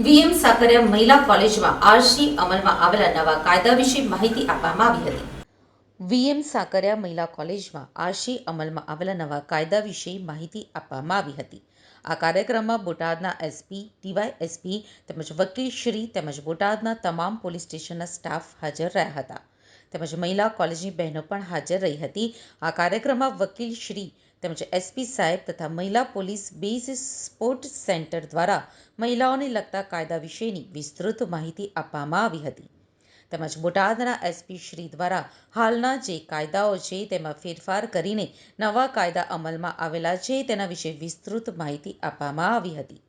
VM Sakariya મહિલા કોલેજમાં આજથી અમલમાં આવેલા નવા કાયદા વિશે માહિતી આપવામાં આવી હતી. વીએમ સાકરિયા મહિલા કોલેજમાં આજથી અમલમાં આવેલા નવા કાયદા વિશે માહિતી આપવામાં આવી હતી. આ કાર્યક્રમમાં બોટાદના એસપી, ડીવાયએસપી તેમજ વકીલશ્રી તેમજ બોટાદના તમામ પોલીસ સ્ટેશનના સ્ટાફ હાજર રહ્યા હતા. તેમજ મહિલા કોલેજની બહેનો પણ હાજર રહી હતી. આ કાર્યક્રમમાં વકીલશ્રી તેમજ એસપી સાહેબ તથા મહિલા પોલીસ બેઝ સપોર્ટ સેન્ટર દ્વારા મહિલાઓને લગતા કાયદા વિશેની વિસ્તૃત માહિતી આપવામાં આવી હતી. તેમજ બોટાદના એસપી શ્રી દ્વારા હાલના જે કાયદાઓ છે તેમાં ફેરફાર કરીને નવા કાયદા અમલમાં આવેલા છે તેના વિશે વિસ્તૃત માહિતી આપવામાં આવી હતી.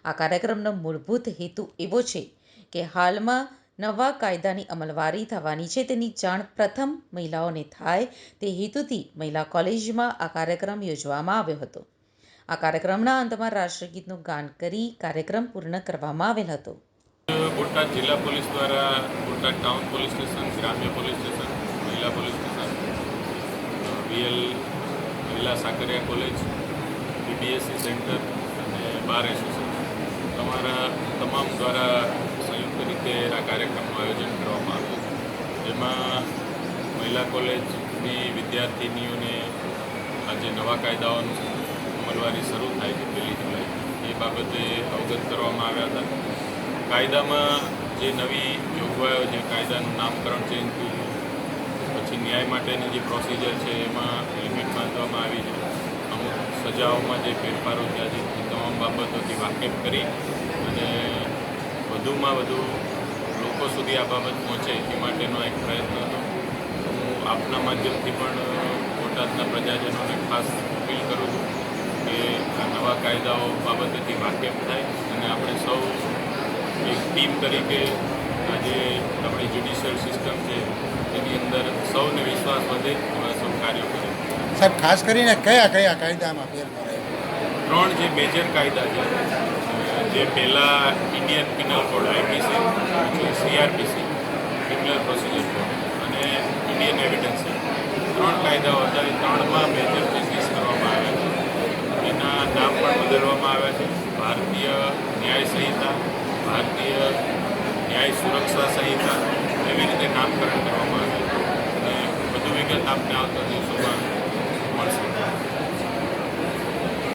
આ કાર્યક્રમનો મૂળભૂત હેતુ એવો છે કે હાલમાં નવા કાયદાની અમલવારી થવાની છે તેની જાણ પ્રથમ મહિલાઓને થાય તે હેતુથી મહિલા કોલેજમાં આ કાર્યક્રમ યોજવામાં આવ્યો હતો. આ કાર્યક્રમના અંતમાં રાષ્ટ્રગીતનું ગાન કરી કાર્યક્રમ પૂર્ણ કરવામાં આવેલ હતો. બોટાદ જિલ્લા પોલીસ દ્વારા બોટાદ ટાઉન પોલીસ સ્ટેશન, ગ્રામ્ય પોલીસ સ્ટેશન, મહિલા પોલીસ સ્ટેશન, વીએલ મહિલા સાકરિયા કોલેજ, બીબીએસસી સેન્ટર અને બાર એસોસિએશન તમારા તમામ દ્વારા સંયુક્ત રીતે આ કાર્યક્રમનું આયોજન કરવામાં આવ્યું છે. જેમાં મહિલા કોલેજની વિદ્યાર્થિનીઓને આજે નવા કાયદાઓનું અમલવારી શરૂ થાય છે 1 જુલાઈ, એ બાબતે અવગત કરવામાં આવ્યા હતા. કાયદામાં જે નવી જોગવાઈઓ છે, કાયદાનું નામકરણ ચેન્જ થયું, પછી ન્યાય માટેની જે પ્રોસિજર છે એમાં લિમિટ બાંધવામાં આવી છે, અમુક સજાઓમાં જે ફેરફારો થયા છે એ તમામ બાબતોથી વાકેફ કરી અને વધુમાં વધુ લોકો સુધી આ બાબત પહોંચે એ માટેનો એક પ્રયત્ન હતો. હું આપના માધ્યમથી પણ બોટાદના પ્રજાજનોને ખાસ અપીલ કરું છું કે આ નવા કાયદાઓ બાબતેથી વાકેફ થાય અને આપણે સૌ એક ટીમ તરીકે આજે આપણી જ્યુડિશિયલ સિસ્ટમ છે તેની અંદર સૌને વિશ્વાસ વધે એવા સૌ કાર્યો કરે. સાહેબ, ખાસ કરીને કયા કયા કાયદામાં ફેરફાર? 3 જે મેજર કાયદા છે, જે પહેલાં ઇન્ડિયન પિનલ કોડ આઈપીસી, પછી સીઆરપીસી ક્રિમિનલ પ્રોસિજર કોડ અને ઇન્ડિયન એવિડન્સ એક્ટ, 3 કાયદાઓ હતા. એ 3માં મેજર ચેન્જીસ કરવામાં આવ્યા છે. એના નામ પણ બદલવામાં આવ્યા છે. ભારતીય ન્યાય સંહિતા, ભારતીય ન્યાય સુરક્ષા સંહિતા એવી રીતે નામકરણ કરવામાં આવ્યું છે અને વધુ વિગત આપને આવતા દિવસોમાં મળશે.